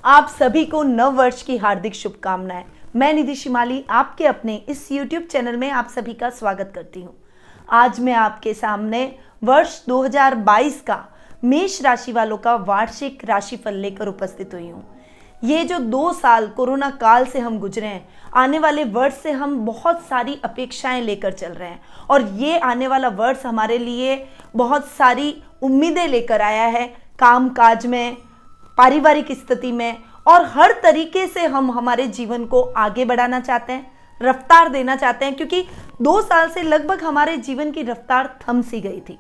आप सभी को नव वर्ष की हार्दिक शुभकामनाएं। मैं निधि शिमाली आपके अपने इस YouTube चैनल में आप सभी का स्वागत करती हूं। आज मैं आपके सामने वर्ष 2022 का मेष राशि वालों का वार्षिक राशिफल लेकर उपस्थित हुई हूं। ये जो 2 साल कोरोना काल से हम गुजरे हैं, आने वाले वर्ष से हम बहुत सारी अपेक्षाएं लेकर चल रहे हैं और ये आने वाला वर्ष हमारे लिए बहुत सारी उम्मीदें लेकर आया है। काम काज में, पारिवारिक स्थिति में और हर तरीके से हम हमारे जीवन को आगे बढ़ाना चाहते हैं, रफ्तार देना चाहते हैं, क्योंकि 2 साल से लगभग हमारे जीवन की रफ्तार थम सी गई थी।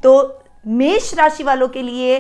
तो मेष राशि वालों के लिए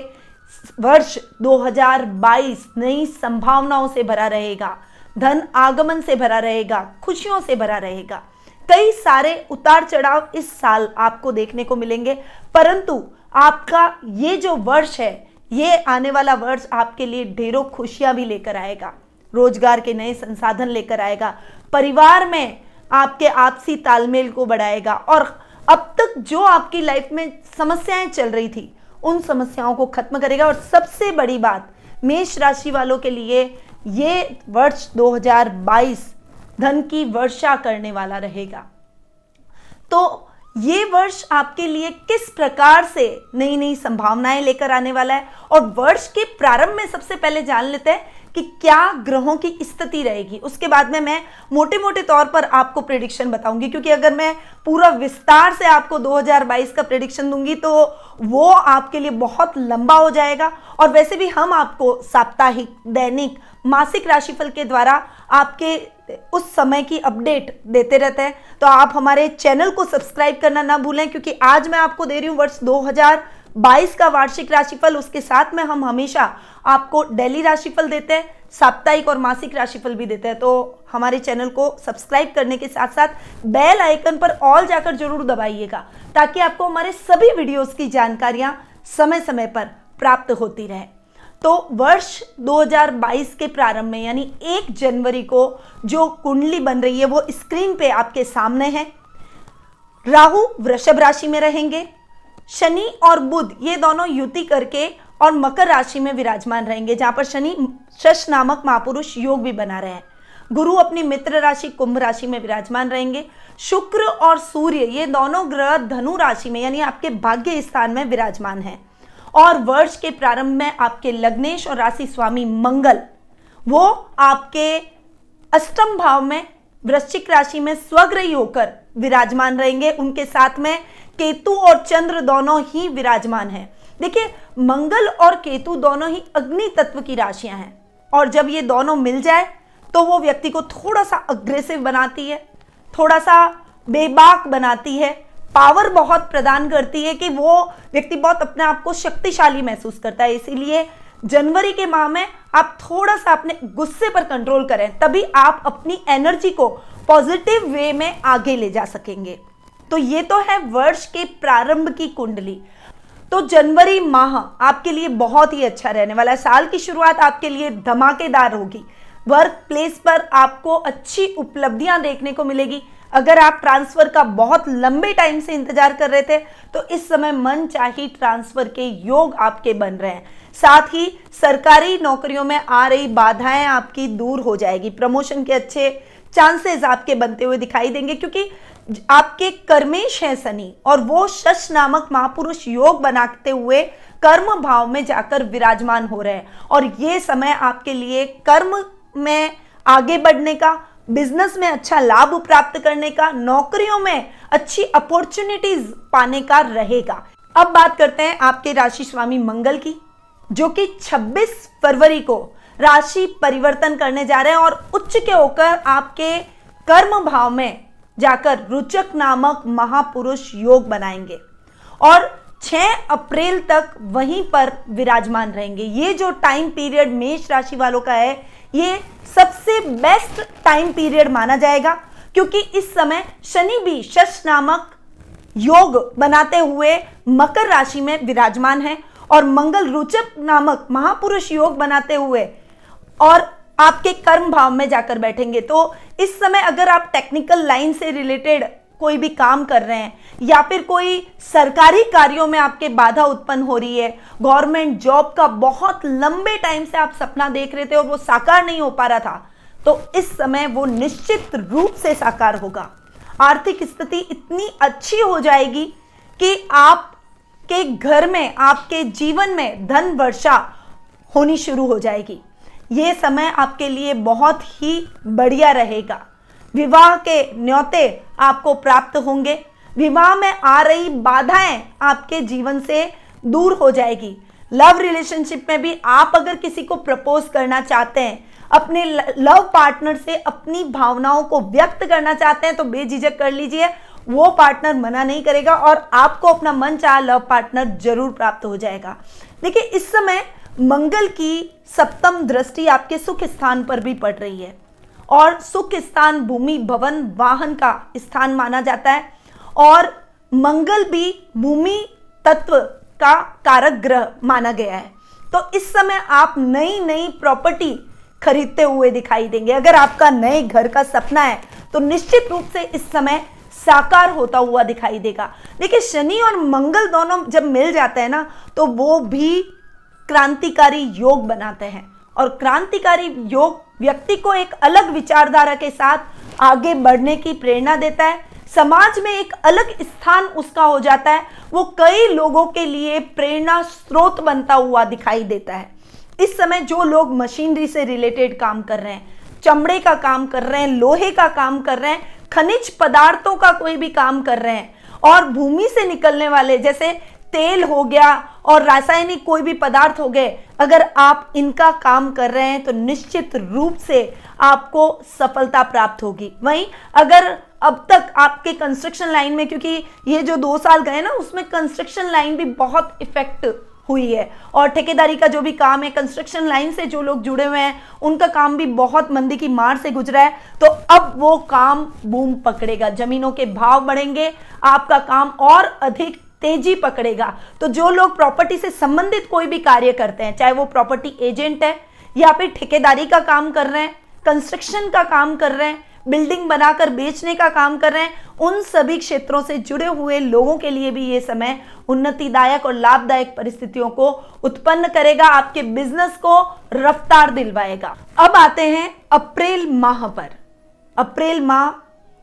वर्ष 2022 नई संभावनाओं से भरा रहेगा, धन आगमन से भरा रहेगा, खुशियों से भरा रहेगा। कई सारे उतार चढ़ाव इस साल आपको देखने को मिलेंगे, परंतु आपका ये जो वर्ष है, ये आने वाला वर्ष आपके लिए ढेरों खुशियां भी लेकर आएगा, रोजगार के नए संसाधन लेकर आएगा, परिवार में आपके आपसी तालमेल को बढ़ाएगा और अब तक जो आपकी लाइफ में समस्याएं चल रही थी उन समस्याओं को खत्म करेगा। और सबसे बड़ी बात, मेष राशि वालों के लिए ये वर्ष 2022 धन की वर्षा करने वाला रहेगा। तो ये वर्ष आपके लिए किस प्रकार से नई नई संभावनाएं लेकर आने वाला है, और वर्ष के प्रारंभ में सबसे पहले जान लेते हैं कि क्या ग्रहों की स्थिति रहेगी। उसके बाद में मैं मोटे मोटे तौर पर आपको प्रेडिक्शन बताऊंगी, क्योंकि अगर मैं पूरा विस्तार से आपको 2022 का प्रेडिक्शन दूंगी तो वो आपके लिए बहुत लंबा हो जाएगा। और वैसे भी हम आपको साप्ताहिक, दैनिक, मासिक राशिफल के द्वारा आपके उस समय की अपडेट देते रहते हैं। तो आप हमारे चैनल को सब्सक्राइब करना ना भूलें, क्योंकि आज मैं आपको दे रही हूँ वर्ष 2022 का वार्षिक राशिफल। उसके साथ में हम हमेशा आपको डेली राशिफल देते हैं, साप्ताहिक और मासिक राशिफल भी देते हैं। तो हमारे चैनल को सब्सक्राइब करने के साथ साथ बेल आइकन पर ऑल जाकर जरूर दबाइएगा, ताकि आपको हमारे सभी वीडियोस की जानकारियां समय समय पर प्राप्त होती रहे। तो वर्ष 2022 के प्रारंभ में यानी 1 जनवरी को जो कुंडली बन रही है वो स्क्रीन पे आपके सामने है। राहु वृषभ राशि में रहेंगे, शनि और बुध ये दोनों युति करके और मकर राशि में विराजमान रहेंगे, जहां पर शनि शश नामक महापुरुष योग भी बना रहे हैं। गुरु अपनी मित्र राशि कुंभ राशि में विराजमान रहेंगे। शुक्र और सूर्य ये दोनों ग्रह धनु राशि में यानी आपके भाग्य स्थान में विराजमान हैं। और वर्ष के प्रारंभ में आपके लग्नेश और राशि स्वामी मंगल वो आपके अष्टम भाव में वृश्चिक राशि में स्वग्रही होकर विराजमान रहेंगे। उनके साथ में केतु और चंद्र दोनों ही विराजमान हैं। देखिए, मंगल और केतु दोनों ही अग्नि तत्व की राशियां हैं, और जब ये दोनों मिल जाए तो वो व्यक्ति को थोड़ा सा अग्रेसिव बनाती है, थोड़ा सा बेबाक बनाती है, पावर बहुत प्रदान करती है कि वो व्यक्ति बहुत अपने आप को शक्तिशाली महसूस करता है। इसीलिए जनवरी के माह में आप थोड़ा सा अपने गुस्से पर कंट्रोल करें, तभी आप अपनी एनर्जी को पॉजिटिव वे में आगे ले जा सकेंगे। तो ये तो है वर्ष के प्रारंभ की कुंडली। तो जनवरी माह आपके लिए बहुत ही अच्छा रहने वाला है। साल की शुरुआत आपके लिए धमाकेदार होगी। वर्क प्लेस पर आपको अच्छी उपलब्धियां देखने को मिलेगी। अगर आप ट्रांसफर का बहुत लंबे टाइम से इंतजार कर रहे थे तो इस समय मनचाही ट्रांसफर के योग आपके बन रहे हैं। साथ ही सरकारी नौकरियों में आ रही बाधाएं आपकी दूर हो जाएगी। प्रमोशन के अच्छे चांसेस आपके बनते हुए दिखाई देंगे, क्योंकि आपके कर्मेश हैं शनि, और वो शश नामक महापुरुष योग बनाते हुए कर्म भाव में जाकर विराजमान हो रहे हैं। और ये समय आपके लिए कर्म में आगे बढ़ने का, बिजनेस में अच्छा लाभ प्राप्त करने का, नौकरियों में अच्छी अपॉर्चुनिटीज पाने का रहेगा। अब बात करते हैं आपके राशि स्वामी मंगल की, जो कि 26 फरवरी को राशि परिवर्तन करने जा रहे हैं और उच्च के होकर आपके कर्म भाव में जाकर रुचक नामक महापुरुष योग बनाएंगे और 6 अप्रैल तक वहीं पर विराजमान रहेंगे। ये जो टाइम पीरियड मेष राशि वालों का है, ये सबसे बेस्ट टाइम पीरियड माना जाएगा, क्योंकि इस समय शनि भी शश नामक योग बनाते हुए मकर राशि में विराजमान है और मंगल रुचक नामक महापुरुष योग बनाते हुए और आपके कर्म भाव में जाकर बैठेंगे। तो इस समय अगर आप टेक्निकल लाइन से रिलेटेड कोई भी काम कर रहे हैं या फिर कोई सरकारी कार्यों में आपके बाधा उत्पन्न हो रही है, गवर्नमेंट जॉब का बहुत लंबे टाइम से आप सपना देख रहे थे और वो साकार नहीं हो पा रहा था, तो इस समय वो निश्चित रूप से साकार होगा। आर्थिक स्थिति इतनी अच्छी हो जाएगी कि आपके घर में, आपके जीवन में धन वर्षा होनी शुरू हो जाएगी। ये समय आपके लिए बहुत ही बढ़िया रहेगा। विवाह के न्योते आपको प्राप्त होंगे। विवाह में आ रही बाधाएं आपके जीवन से दूर हो जाएगी। लव रिलेशनशिप में भी आप अगर किसी को प्रपोज करना चाहते हैं, अपने लव पार्टनर से अपनी भावनाओं को व्यक्त करना चाहते हैं, तो बेझिझक कर लीजिए। वो पार्टनर मना नहीं करेगा और आपको अपना मनचाहा लव पार्टनर जरूर प्राप्त हो जाएगा। देखिए, इस समय मंगल की सप्तम दृष्टि आपके सुख स्थान पर भी पड़ रही है और सुख स्थान भूमि, भवन, वाहन का स्थान माना जाता है और मंगल भी भूमि तत्व का कारक ग्रह माना गया है। तो इस समय आप नई नई प्रॉपर्टी खरीदते हुए दिखाई देंगे। अगर आपका नए घर का सपना है तो निश्चित रूप से इस समय साकार होता हुआ दिखाई देगा। देखिए, शनि और मंगल दोनों जब मिल जाते हैं ना, तो वो भी क्रांतिकारी योग बनाते हैं और क्रांतिकारी योग व्यक्ति को एक अलग विचारधारा के साथ आगे बढ़ने की प्रेरणा देता है। समाज में एक अलग स्थान उसका हो जाता है। वो कई लोगों के लिए प्रेरणा स्रोत बनता हुआ दिखाई देता है। इस समय जो लोग मशीनरी से रिलेटेड काम कर रहे हैं, चमड़े का काम कर रहे हैं, लोहे का काम कर रहे हैं, खनिज पदार्थों का कोई भी काम कर रहे हैं और भूमि से निकलने वाले जैसे तेल हो गया और रासायनिक कोई भी पदार्थ हो गए, अगर आप इनका काम कर रहे हैं तो निश्चित रूप से आपको सफलता प्राप्त होगी। वहीं अगर अब तक आपके कंस्ट्रक्शन लाइन में, क्योंकि ये जो 2 साल गए ना, उसमें कंस्ट्रक्शन लाइन भी बहुत इफेक्ट हुई है और ठेकेदारी का जो भी काम है, कंस्ट्रक्शन लाइन से जो लोग जुड़े हुए हैं, उनका काम भी बहुत मंदी की मार से गुजरा है। तो अब वो काम बूम पकड़ेगा, जमीनों के भाव बढ़ेंगे, आपका काम और अधिक तेजी पकड़ेगा। तो जो लोग प्रॉपर्टी से संबंधित कोई भी कार्य करते हैं, चाहे वो प्रॉपर्टी एजेंट है या फिर ठेकेदारी का काम कर रहे हैं, कंस्ट्रक्शन का काम कर रहे हैं, बिल्डिंग बनाकर बेचने का काम कर रहे हैं, उन सभी क्षेत्रों से जुड़े हुए लोगों के लिए भी ये समय उन्नतिदायक और लाभदायक परिस्थितियों को उत्पन्न करेगा, आपके बिजनेस को रफ्तार दिलवाएगा। अब आते हैं अप्रैल माह पर। अप्रैल माह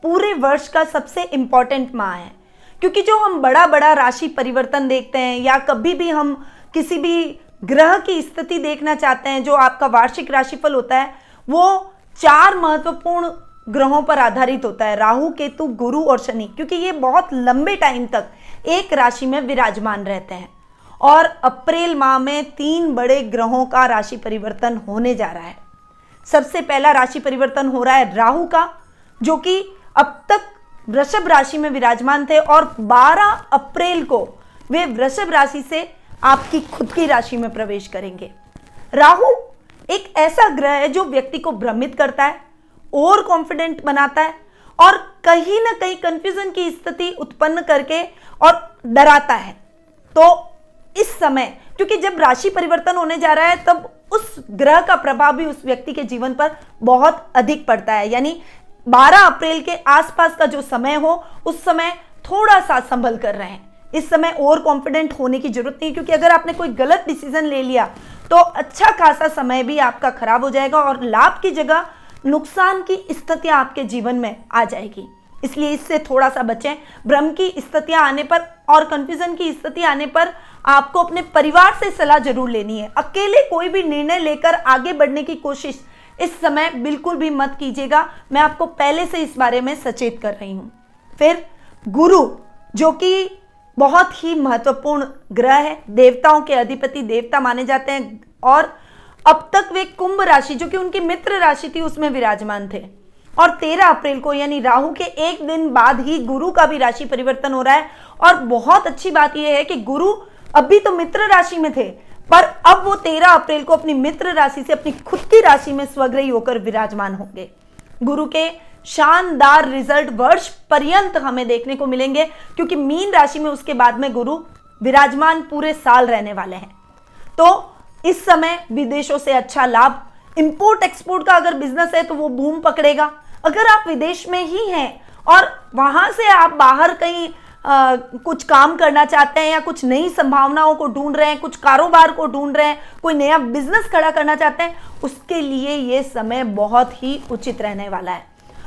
पूरे वर्ष का सबसे इंपॉर्टेंट माह है, क्योंकि जो हम बड़ा बड़ा राशि परिवर्तन देखते हैं या कभी भी हम किसी भी ग्रह की स्थिति देखना चाहते हैं, जो आपका वार्षिक राशिफल होता है, वो 4 महत्वपूर्ण ग्रहों पर आधारित होता है, राहु, केतु, गुरु और शनि, क्योंकि ये बहुत लंबे टाइम तक एक राशि में विराजमान रहते हैं। और अप्रैल माह में 3 बड़े ग्रहों का राशि परिवर्तन होने जा रहा है। सबसे पहला राशि परिवर्तन हो रहा है राहु का, जो कि अब तक वृषभ राशि में विराजमान थे और 12 अप्रैल को वे वृषभ राशि से आपकी खुद की राशि में प्रवेश करेंगे। राहु एक ऐसा ग्रह है जो व्यक्ति को भ्रमित करता है, ओवर कॉन्फिडेंट बनाता है और कहीं ना कहीं कंफ्यूजन की स्थिति उत्पन्न करके और डराता है। तो इस समय, क्योंकि जब राशि परिवर्तन होने जा रहा है, तब उस ग्रह का प्रभाव भी उस व्यक्ति के जीवन पर बहुत अधिक पड़ता है। यानी 12 अप्रैल के आसपास का जो समय हो, उस समय थोड़ा सा संभल कर रहें। इस समय ओवर कॉन्फिडेंट होने की जरूरत नहीं, क्योंकि अगर आपने कोई गलत डिसीजन ले लिया तो अच्छा खासा समय भी आपका खराब हो जाएगा और लाभ की जगह नुकसान की स्थितियां आपके जीवन में आ जाएगी। इसलिए इससे थोड़ा सा बचें। भ्रम की स्थितियां आने पर और कंफ्यूजन की स्थिति आने पर आपको अपने परिवार से सलाह जरूर लेनी है। अकेले कोई भी निर्णय लेकर आगे बढ़ने की कोशिश इस समय बिल्कुल भी मत कीजिएगा। मैं आपको पहले से इस बारे में सचेत कर रही हूं। फिर गुरु, जो कि बहुत ही महत्वपूर्ण ग्रह है, देवताओं के अधिपति देवता माने जाते हैं और अब तक वे कुंभ राशि, जो कि उनकी मित्र राशि थी, उसमें विराजमान थे। और 13 अप्रैल को यानी राहु के एक दिन बाद ही गुरु का भी राशि परिवर्तन हो रहा है। और बहुत अच्छी बात यह है कि गुरु अभी तो मित्र राशि में थे, पर अब वो 13 अप्रैल को अपनी मित्र राशि से अपनी खुद की राशि में स्वग्रही होकर विराजमान होंगे। गुरु के शानदार रिजल्ट वर्ष पर्यंत हमें देखने को मिलेंगे, क्योंकि मीन राशि में उसके बाद में गुरु विराजमान पूरे साल रहने वाले हैं। तो इस समय विदेशों से अच्छा लाभ, इंपोर्ट एक्सपोर्ट का अगर बिजनेस है तो वो बूम पकड़ेगा। अगर आप विदेश में ही हैं और वहां से आप बाहर कहीं कुछ काम करना चाहते हैं या कुछ नई संभावनाओं को ढूंढ रहे हैं, कुछ कारोबार को ढूंढ रहे हैं, कोई नया बिजनेस खड़ा करना चाहते हैं, उसके लिए ये समय बहुत ही उचित रहने वाला है।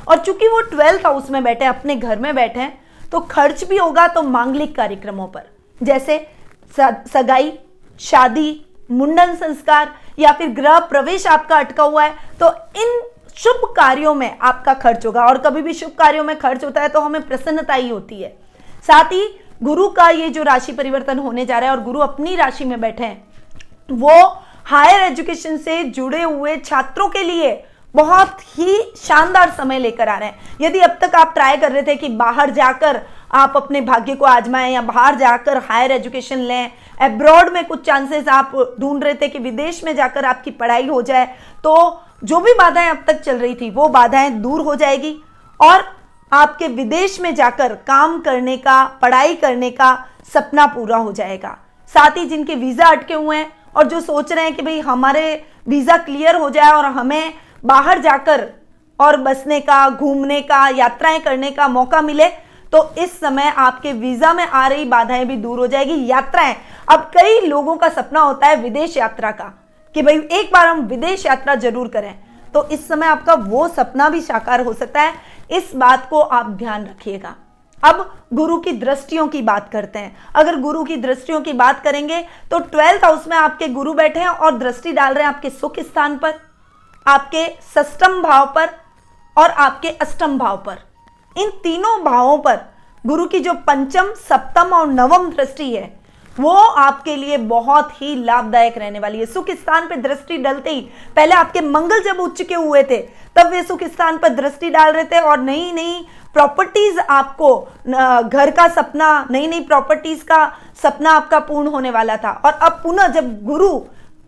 और चूंकि वो 12th हाउस में बैठे, अपने घर में बैठे हैं, तो खर्च भी होगा तो मांगलिक कार्यक्रमों पर, जैसे सगाई, शादी, मुंडन संस्कार या फिर गृह प्रवेश आपका अटका हुआ है, तो इन शुभ कार्यों में आपका खर्च होगा। और कभी भी शुभ कार्यों में खर्च होता है तो हमें प्रसन्नता ही होती है। साथ ही गुरु का ये जो राशि परिवर्तन होने जा रहा है और गुरु अपनी राशि में बैठे हैं, वो हायर एजुकेशन से जुड़े हुए छात्रों के लिए बहुत ही शानदार समय लेकर आ रहे हैं। यदि अब तक आप ट्राई कर रहे थे कि बाहर जाकर आप अपने भाग्य को आजमाएं या बाहर जाकर हायर एजुकेशन लें, अब्रॉड में कुछ चांसेस आप ढूंढ रहे थे कि विदेश में जाकर आपकी पढ़ाई हो जाए, तो जो भी बाधाएं अब तक चल रही थी वो बाधाएं दूर हो जाएगी और आपके विदेश में जाकर काम करने का, पढ़ाई करने का सपना पूरा हो जाएगा। साथ ही जिनके वीजा अटके हुए हैं और जो सोच रहे हैं कि भाई हमारे वीजा क्लियर हो जाए और हमें बाहर जाकर और बसने का, घूमने का, यात्राएं करने का मौका मिले, तो इस समय आपके वीजा में आ रही बाधाएं भी दूर हो जाएगी। यात्राएं, अब कई लोगों का सपना होता है विदेश यात्रा का कि भाई एक बार हम विदेश यात्रा जरूर करें, तो इस समय आपका वो सपना भी साकार हो सकता है। इस बात को आप ध्यान रखिएगा। अब गुरु की दृष्टियों की बात करते हैं। अगर गुरु की दृष्टियों की बात करेंगे तो 12th हाउस में आपके गुरु बैठे हैं और दृष्टि डाल रहे हैं आपके सुख स्थान पर, आपके षष्ठम भाव पर और आपके अष्टम भाव पर। इन तीनों भावों पर गुरु की जो पंचम, सप्तम और नवम दृष्टि है वो आपके लिए बहुत ही लाभदायक रहने वाली है। सुख स्थान पर दृष्टि डलते ही, पहले आपके मंगल जब उच्च के हुए थे तब वे सुख स्थान पर दृष्टि डाल रहे थे और नई नई प्रॉपर्टीज, आपको घर का सपना, नई नई प्रॉपर्टीज का सपना आपका पूर्ण होने वाला था। और अब पुनः जब गुरु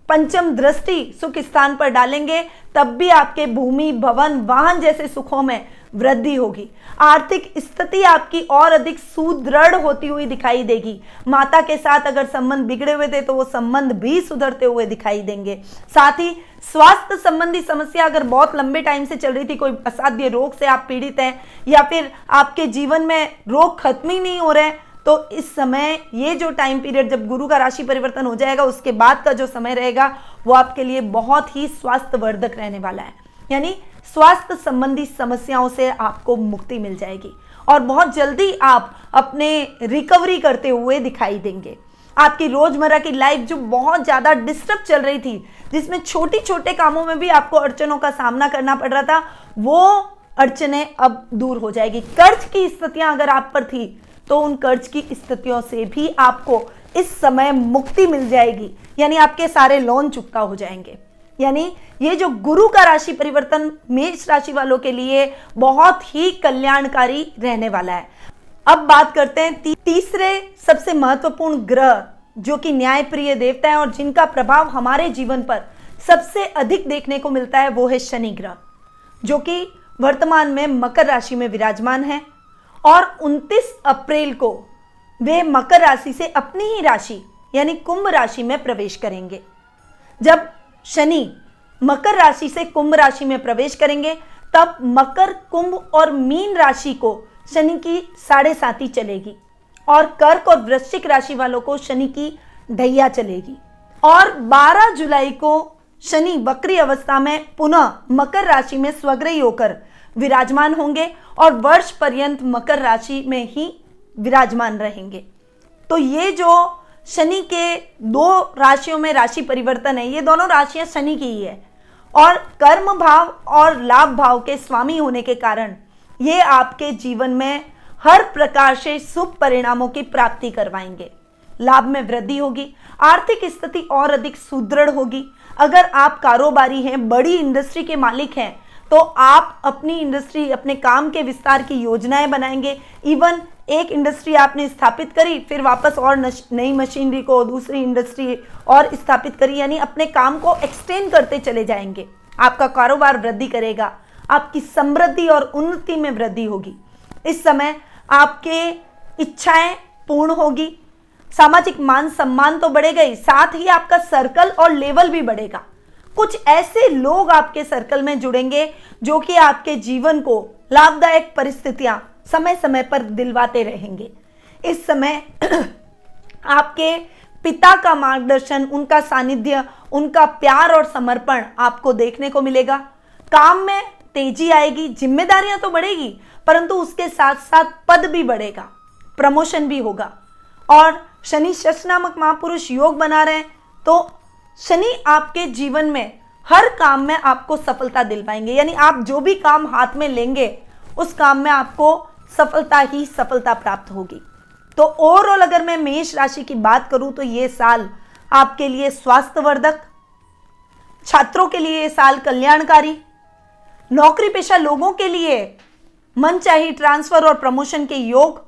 पंचम दृष्टि सुख स्थान पर डालेंगे तब भी आपके भूमि, भवन, वाहन जैसे सुखों में वृद्धि होगी। आर्थिक स्थिति आपकी और अधिक सुदृढ़ होती हुई दिखाई देगी। माता के साथ अगर संबंध बिगड़े हुए थे तो वो संबंध भी सुधरते हुए दिखाई देंगे। साथ ही स्वास्थ्य संबंधी समस्या अगर बहुत लंबे टाइम से चल रही थी, कोई असाध्य रोग से आप पीड़ित हैं या फिर आपके जीवन में रोग खत्म ही नहीं हो रहे हैं, तो इस समय ये जो टाइम पीरियड जब गुरु का राशि परिवर्तन हो जाएगा उसके बाद का जो समय रहेगा वो आपके लिए बहुत ही स्वास्थ्यवर्धक रहने वाला है। यानी स्वास्थ्य संबंधी समस्याओं से आपको मुक्ति मिल जाएगी और बहुत जल्दी आप अपने रिकवरी करते हुए दिखाई देंगे। आपकी रोजमर्रा की लाइफ जो बहुत ज्यादा डिस्टर्ब चल रही थी, जिसमें छोटे छोटे कामों में भी आपको अड़चनों का सामना करना पड़ रहा था, वो अड़चनें अब दूर हो जाएगी। कर्ज की स्थितियां अगर आप पर थी तो उन कर्ज की स्थितियों से भी आपको इस समय मुक्ति मिल जाएगी, यानी आपके सारे लोन चुकता हो जाएंगे। यानी ये जो गुरु का राशि परिवर्तन मेष राशि वालों के लिए बहुत ही कल्याणकारी रहने वाला है। अब बात करते हैं तीसरे सबसे महत्वपूर्ण ग्रह जो कि न्यायप्रिय देवता है और जिनका प्रभाव हमारे जीवन पर सबसे अधिक देखने को मिलता है, वो है शनि ग्रह, जो कि वर्तमान में मकर राशि में विराजमान है और 29 अप्रैल को वे मकर राशि से अपनी ही राशि यानी कुंभ राशि में प्रवेश करेंगे। जब शनि मकर राशि से कुंभ राशि में प्रवेश करेंगे तब मकर, कुंभ और मीन राशि को शनि की 7.5 चलेगी और कर्क और वृश्चिक राशि वालों को शनि की ढैया चलेगी। और 12 जुलाई को शनि वक्री अवस्था में पुनः मकर राशि में स्वग्रही होकर विराजमान होंगे और वर्ष पर्यंत मकर राशि में ही विराजमान रहेंगे। तो ये जो शनि के 2 राशियों में राशि परिवर्तन है, ये दोनों राशियां शनि की ही है और कर्म भाव और लाभ भाव के स्वामी होने के कारण ये आपके जीवन में हर प्रकार से शुभ परिणामों की प्राप्ति करवाएंगे। लाभ में वृद्धि होगी, आर्थिक स्थिति और अधिक सुदृढ़ होगी। अगर आप कारोबारी हैं, बड़ी इंडस्ट्री के मालिक हैं, तो आप अपनी इंडस्ट्री, अपने काम के विस्तार की योजनाएं बनाएंगे। इवन एक इंडस्ट्री आपने स्थापित करी, फिर वापस और नई मशीनरी को दूसरी इंडस्ट्री और स्थापित करी, यानी अपने काम को एक्सटेंड करते चले जाएंगे। आपका कारोबार वृद्धि करेगा, आपकी समृद्धि और उन्नति में वृद्धि होगी। इस समय आपके इच्छाएं पूर्ण होगी, सामाजिक मान सम्मान तो बढ़ेगा ही, साथ ही आपका सर्कल और लेवल भी बढ़ेगा। कुछ ऐसे लोग आपके सर्कल में जुड़ेंगे जो कि आपके जीवन को लाभदायक परिस्थितियां समय समय पर दिलवाते रहेंगे। इस समय आपके पिता का मार्गदर्शन, उनका सानिध्य, उनका प्यार और समर्पण आपको देखने को मिलेगा। काम में तेजी आएगी, जिम्मेदारियां तो बढ़ेगी, परंतु उसके साथ साथ पद भी बढ़ेगा, प्रमोशन भी होगा। और शनि शश नामक महापुरुष योग बना रहे हैं, तो शनि आपके जीवन में हर काम में आपको सफलता दिलवाएंगे। यानी आप जो भी काम हाथ में लेंगे उस काम में आपको सफलता ही सफलता प्राप्त होगी। तो ओवरऑल अगर मैं मेष राशि की बात करूं तो ये साल आपके लिए स्वास्थ्यवर्धक, छात्रों के लिए ये साल कल्याणकारी, नौकरी पेशा लोगों के लिए मनचाही ट्रांसफर और प्रमोशन के योग,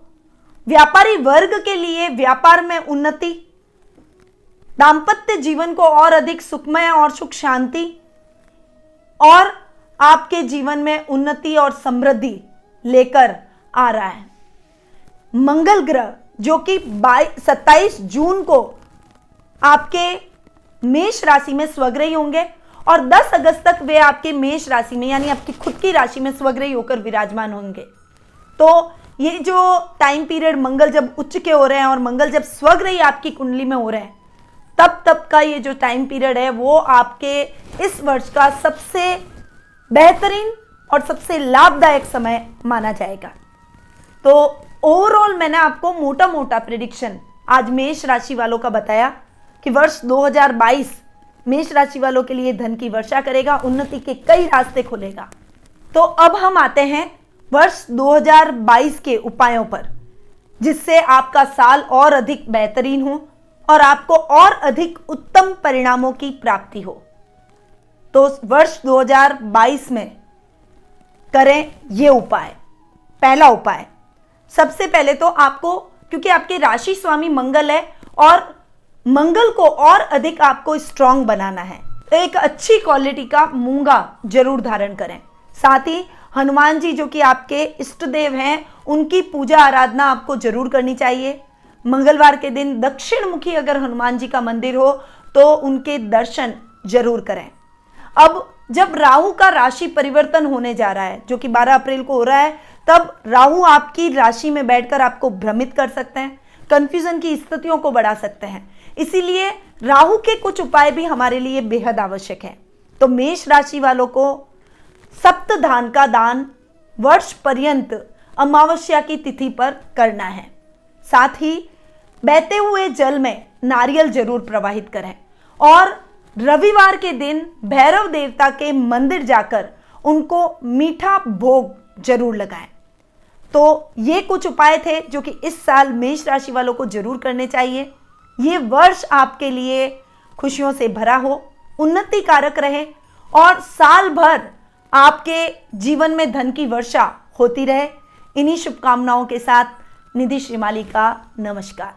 व्यापारी वर्ग के लिए व्यापार में उन्नति, दांपत्य जीवन को और अधिक सुखमय और सुख शांति, और आपके जीवन में उन्नति और समृद्धि लेकर आ रहा है। मंगल ग्रह जो कि 27 जून को आपके मेष राशि में स्वग्रही होंगे और 10 अगस्त तक वे आपके मेष राशि में यानी आपकी खुद की राशि में स्वग्रही होकर विराजमान होंगे। तो ये जो टाइम पीरियड मंगल जब उच्च के हो रहे हैं और मंगल जब स्वग्रही आपकी कुंडली में हो रहे हैं, तब का ये जो टाइम पीरियड है वो आपके इस वर्ष का सबसे बेहतरीन और सबसे लाभदायक समय माना जाएगा। तो ओवरऑल मैंने आपको मोटा मोटा प्रेडिक्शन आज मेष राशि वालों का बताया कि वर्ष 2022 मेष राशि वालों के लिए धन की वर्षा करेगा, उन्नति के कई रास्ते खोलेगा। तो अब हम आते हैं वर्ष 2022 के उपायों पर, जिससे आपका साल और अधिक बेहतरीन हो और आपको और अधिक उत्तम परिणामों की प्राप्ति हो। तो वर्ष 2022 में करें ये उपाय। पहला उपाय, सबसे पहले तो आपको, क्योंकि आपके राशि स्वामी मंगल है और मंगल को और अधिक आपको स्ट्रांग बनाना है, तो एक अच्छी क्वालिटी का मूंगा जरूर धारण करें। साथ ही हनुमान जी जो कि आपके इष्ट देव हैं, उनकी पूजा आराधना आपको जरूर करनी चाहिए। मंगलवार के दिन दक्षिण मुखी अगर हनुमान जी का मंदिर हो तो उनके दर्शन जरूर करें। अब जब राहु का राशि परिवर्तन होने जा रहा है, जो कि 12 अप्रैल को हो रहा है, तब राहु आपकी राशि में बैठकर आपको भ्रमित कर सकते हैं, कंफ्यूजन की स्थितियों को बढ़ा सकते हैं। इसीलिए राहु के कुछ उपाय भी हमारे लिए बेहद आवश्यक है। तो मेष राशि वालों को सप्तधान का दान वर्ष पर्यंत अमावस्या की तिथि पर करना है। साथ ही बहते हुए जल में नारियल जरूर प्रवाहित करें और रविवार के दिन भैरव देवता के मंदिर जाकर उनको मीठा भोग जरूर लगाएं। तो ये कुछ उपाय थे जो कि इस साल मेष राशि वालों को जरूर करने चाहिए। ये वर्ष आपके लिए खुशियों से भरा हो, उन्नति कारक रहे और साल भर आपके जीवन में धन की वर्षा होती रहे। इन्हीं शुभकामनाओं के साथ निधि श्रीमाली का नमस्कार।